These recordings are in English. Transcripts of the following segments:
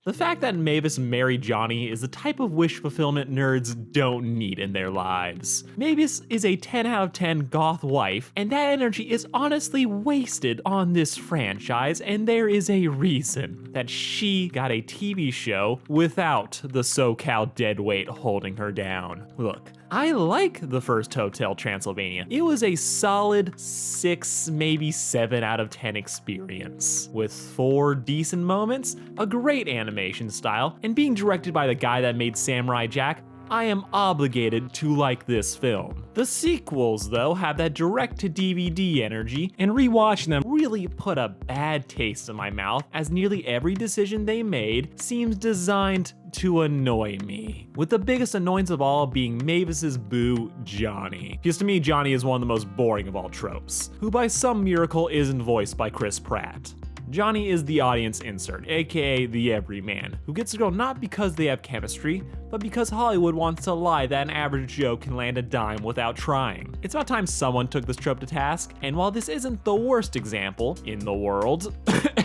The fact that Mavis married Johnny is the type of wish fulfillment nerds don't need in their lives. Mavis is a 10 out of 10 goth wife, and that energy is honestly wasted on this franchise, and there is a reason that she got a TV show without the SoCal deadweight holding her down. Look, I like the first Hotel Transylvania. It was a solid 6, maybe 7 out of 10 experience, with 4 decent moments, a great animation style, and being directed by the guy that made Samurai Jack. I am obligated to like this film. The sequels, though, have that direct-to-DVD energy, and rewatching them really put a bad taste in my mouth, as nearly every decision they made seems designed to annoy me. With the biggest annoyance of all being Mavis's boo, Johnny. Because to me, Johnny is one of the most boring of all tropes, who by some miracle isn't voiced by Chris Pratt. Johnny is the audience insert, aka the Everyman, who gets a girl not because they have chemistry, but because Hollywood wants to lie that an average Joe can land a dime without trying. It's about time someone took this trope to task, and while this isn't the worst example in the world,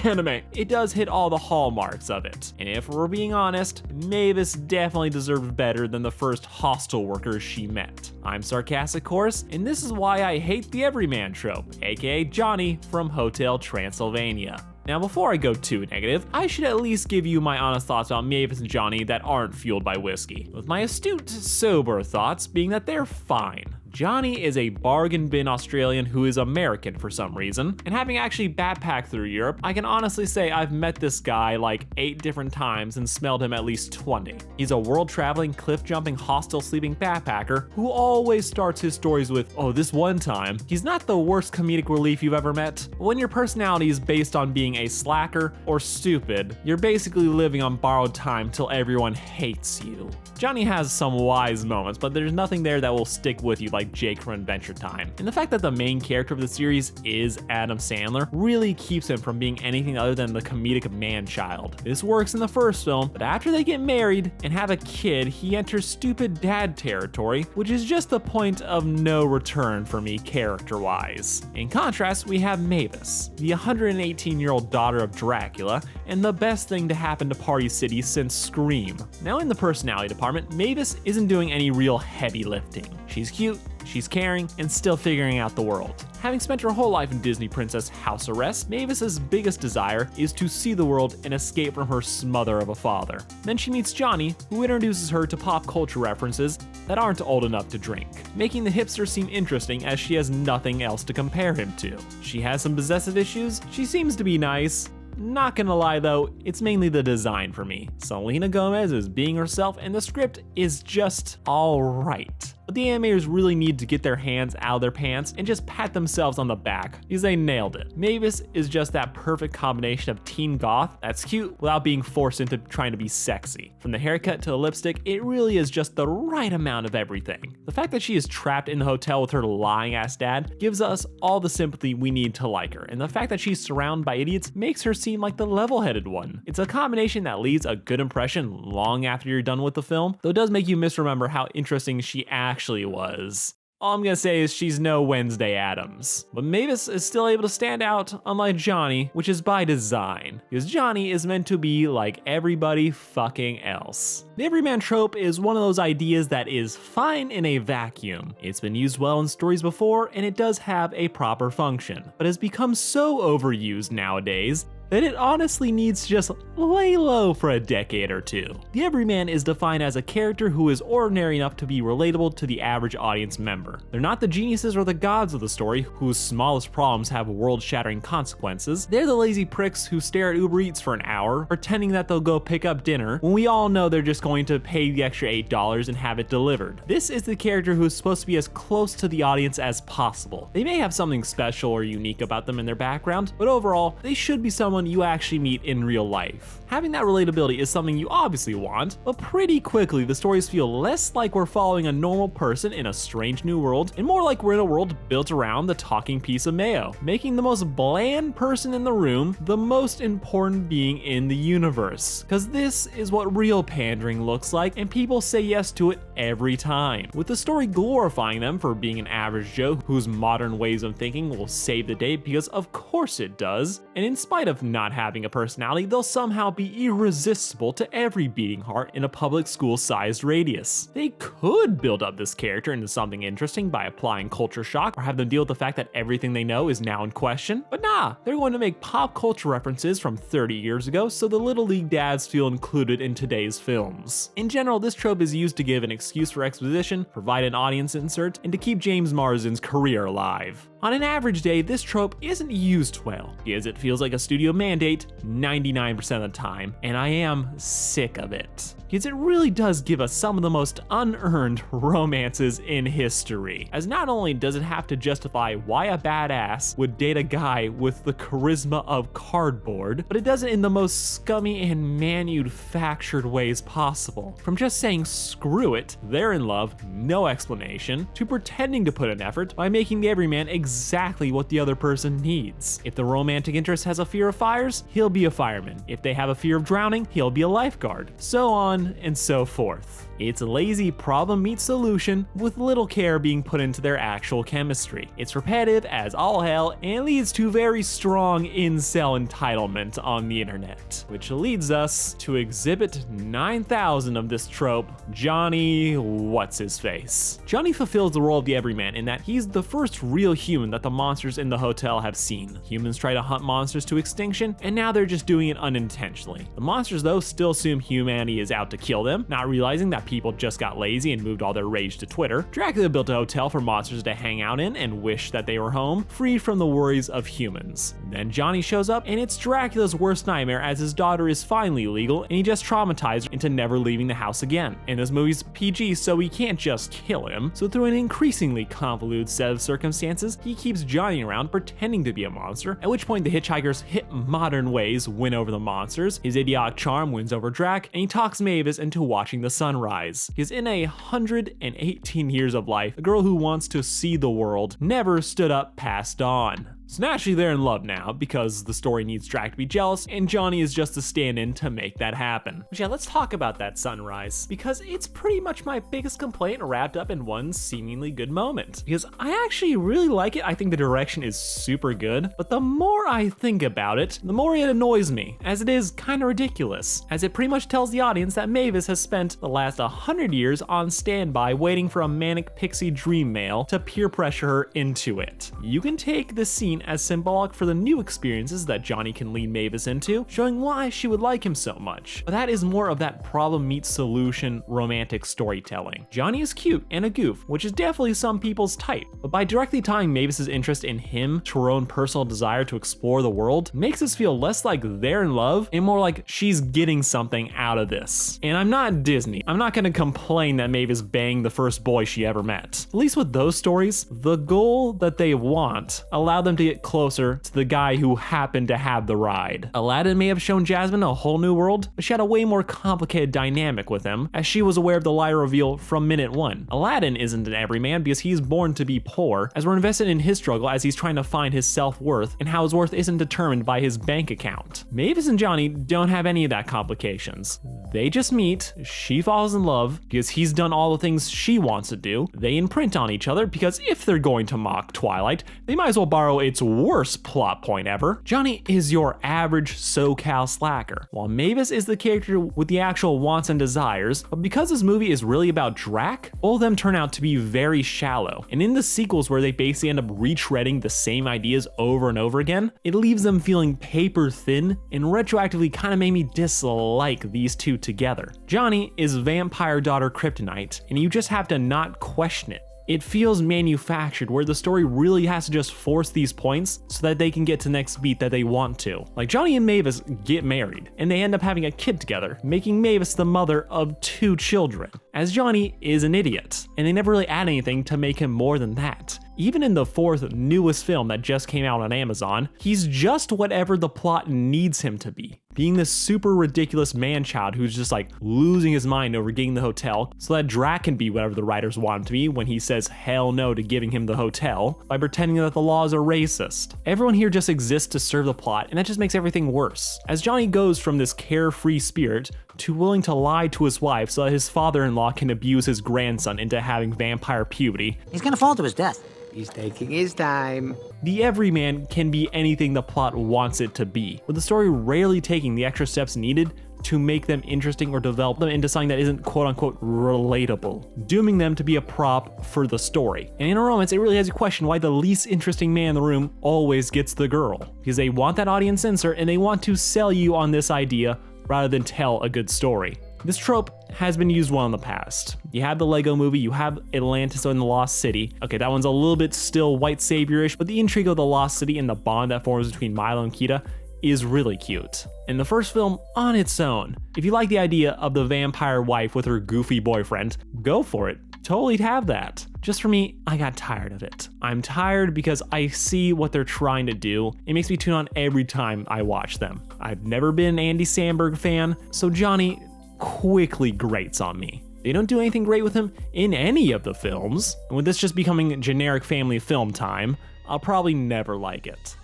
anime, it does hit all the hallmarks of it. And if we're being honest, Mavis definitely deserved better than the first hostile workers she met. I'm Sarcastic, of course, and this is why I hate the Everyman trope, aka Johnny from Hotel Transylvania. Now, before I go too negative, I should at least give you my honest thoughts about Mavis and Johnny that aren't fueled by whiskey, with my astute, sober thoughts being that they're fine. Johnny is a bargain bin Australian who is American for some reason, and having actually backpacked through Europe, I can honestly say I've met this guy like 8 different times and smelled him at least 20. He's a world-traveling, cliff-jumping, hostel-sleeping backpacker who always starts his stories with, "Oh, this one time." He's not the worst comedic relief you've ever met, but when your personality is based on being a slacker or stupid, you're basically living on borrowed time till everyone hates you. Johnny has some wise moments, but there's nothing there that will stick with you like Jake from Adventure Time. And the fact that the main character of the series is Adam Sandler really keeps him from being anything other than the comedic man-child. This works in the first film, but after they get married and have a kid, he enters stupid dad territory, which is just the point of no return for me character-wise. In contrast, we have Mavis, the 118-year-old daughter of Dracula, and the best thing to happen to Party City since Scream. Now in the personality department, Mavis isn't doing any real heavy lifting. She's cute, she's caring, and still figuring out the world. Having spent her whole life in Disney princess house arrest, Mavis's biggest desire is to see the world and escape from her smother of a father. Then she meets Johnny, who introduces her to pop culture references that aren't old enough to drink, making the hipster seem interesting as she has nothing else to compare him to. She has some possessive issues, she seems to be nice. Not gonna lie though, it's mainly the design for me. Selena Gomez is being herself and the script is just alright. But the animators really need to get their hands out of their pants and just pat themselves on the back because they nailed it. Mavis is just that perfect combination of teen goth that's cute without being forced into trying to be sexy. From the haircut to the lipstick, it really is just the right amount of everything. The fact that she is trapped in the hotel with her lying ass dad gives us all the sympathy we need to like her, and the fact that she's surrounded by idiots makes her seem like the level-headed one. It's a combination that leaves a good impression long after you're done with the film, though it does make you misremember how interesting she actually was. All I'm gonna say is she's no Wednesday Addams. But Mavis is still able to stand out, unlike Johnny, which is by design, because Johnny is meant to be like everybody fucking else. The Everyman trope is one of those ideas that is fine in a vacuum. It's been used well in stories before, and it does have a proper function, but has become so overused nowadays that it honestly needs to just lay low for a decade or two. The Everyman is defined as a character who is ordinary enough to be relatable to the average audience member. They're not the geniuses or the gods of the story whose smallest problems have world-shattering consequences. They're the lazy pricks who stare at Uber Eats for an hour, pretending that they'll go pick up dinner, when we all know they're just going to pay the extra $8 and have it delivered. This is the character who is supposed to be as close to the audience as possible. They may have something special or unique about them in their background, but overall, they should be someone you actually meet in real life. Having that relatability is something you obviously want, but pretty quickly the stories feel less like we're following a normal person in a strange new world, and more like we're in a world built around the talking piece of mayo, making the most bland person in the room the most important being in the universe. Cause this is what real pandering looks like, and people say yes to it every time, with the story glorifying them for being an average Joe whose modern ways of thinking will save the day because of course it does, and in spite of with not having a personality, they'll somehow be irresistible to every beating heart in a public school-sized radius. They could build up this character into something interesting by applying culture shock or have them deal with the fact that everything they know is now in question, but nah, they're going to make pop culture references from 30 years ago so the Little League dads feel included in today's films. In general, this trope is used to give an excuse for exposition, provide an audience insert, and to keep James Marsden's career alive. On an average day, this trope isn't used well, because it feels like a studio mandate 99% of the time, and I am sick of it. Because it really does give us some of the most unearned romances in history, as not only does it have to justify why a badass would date a guy with the charisma of cardboard, but it does it in the most scummy and manufactured ways possible. From just saying screw it, they're in love, no explanation, to pretending to put an effort by making the everyman exactly what the other person needs. If the romantic interest has a fear of fires, he'll be a fireman. If they have a fear of drowning, he'll be a lifeguard. So on and so forth. It's a lazy problem meets solution with little care being put into their actual chemistry. It's repetitive as all hell and leads to very strong incel entitlement on the internet, which leads us to exhibit 9000 of this trope, Johnny What's-His-Face. Johnny fulfills the role of the everyman in that he's the first real human that the monsters in the hotel have seen. Humans try to hunt monsters to extinction, and now they're just doing it unintentionally. The monsters though still assume humanity is out to kill them, not realizing that people just got lazy and moved all their rage to Twitter. Dracula built a hotel for monsters to hang out in and wish that they were home, free from the worries of humans. Then Johnny shows up and it's Dracula's worst nightmare as his daughter is finally legal and he just traumatized into never leaving the house again. And this movie's PG, so he can't just kill him. So through an increasingly convoluted set of circumstances, he keeps Johnny around pretending to be a monster, at which point the hitchhiker's hip modern ways win over the monsters, his idiotic charm wins over Drac, and he talks Mavis into watching the sunrise. Because in 118 years of life, a girl who wants to see the world never stood up past dawn. So naturally they're in love now because the story needs Drac to be jealous and Johnny is just a stand-in to make that happen. But yeah, let's talk about that sunrise because it's pretty much my biggest complaint wrapped up in one seemingly good moment. Because I actually really like it. I think the direction is super good, but the more I think about it, the more it annoys me, as it is kind of ridiculous, as it pretty much tells the audience that Mavis has spent the last 100 years on standby waiting for a manic pixie dream male to peer pressure her into it. You can take this scene as symbolic for the new experiences that Johnny can lead Mavis into, showing why she would like him so much. But that is more of that problem meets solution romantic storytelling. Johnny is cute and a goof, which is definitely some people's type, but by directly tying Mavis's interest in him to her own personal desire to explore the world, makes us feel less like they're in love and more like she's getting something out of this. And I'm not Disney. I'm not gonna complain that Mavis banged the first boy she ever met. At least with those stories, the goal that they want allow them to get closer to the guy who happened to have the ride. Aladdin may have shown Jasmine a whole new world, but she had a way more complicated dynamic with him, as she was aware of the lie reveal from minute one. Aladdin isn't an everyman because he's born to be poor, as we're invested in his struggle as he's trying to find his self-worth and how his worth isn't determined by his bank account. Mavis and Johnny don't have any of that complications. They just meet, she falls in love because he's done all the things she wants to do, they imprint on each other because if they're going to mock Twilight, they might as well borrow its worst plot point ever. Johnny is your average SoCal slacker, while Mavis is the character with the actual wants and desires, but because this movie is really about Drac, all of them turn out to be very shallow, and in the sequels where they basically end up retreading the same ideas over and over again, it leaves them feeling paper thin and retroactively kind of made me dislike these two together. Johnny is vampire daughter kryptonite, and you just have to not question it. It feels manufactured, where the story really has to just force these points so that they can get to the next beat that they want to. Like Johnny and Mavis get married, and they end up having a kid together, making Mavis the mother of 2 children, as Johnny is an idiot, and they never really add anything to make him more than that. Even in the 4th newest film that just came out on Amazon, he's just whatever the plot needs him to be. Being this super ridiculous man-child who's just like losing his mind over getting the hotel so that Drac can be whatever the writers want him to be when he says hell no to giving him the hotel by pretending that the laws are racist. Everyone here just exists to serve the plot, and that just makes everything worse. As Johnny goes from this carefree spirit to willing to lie to his wife so that his father-in-law can abuse his grandson into having vampire puberty. He's gonna fall to his death. He's taking his time. The Everyman can be anything the plot wants it to be, with the story rarely taking the extra steps needed to make them interesting or develop them into something that isn't quote-unquote relatable, dooming them to be a prop for the story. And in a romance, it really has you question why the least interesting man in the room always gets the girl, because they want that audience censor and they want to sell you on this idea rather than tell a good story. This trope has been used well in the past. You have the Lego movie, you have Atlantis in the Lost City. Okay, that one's a little bit still white savior-ish, but the intrigue of the Lost City and the bond that forms between Milo and Kita is really cute. And the first film on its own, if you like the idea of the vampire wife with her goofy boyfriend, go for it. Totally have that. Just for me, I got tired of it. I'm tired because I see what they're trying to do. It makes me tune on every time I watch them. I've never been an Andy Samberg fan, so Johnny quickly grates on me. They don't do anything great with him in any of the films, and with this just becoming generic family film time, I'll probably never like it.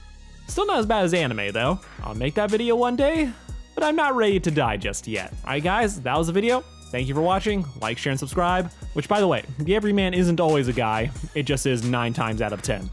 Still not as bad as anime though. I'll make that video one day, but I'm not ready to die just yet. Alright guys, that was the video. Thank you for watching. Like, share, and subscribe. Which, by the way, the Everyman isn't always a guy. It just is 9 times out of 10.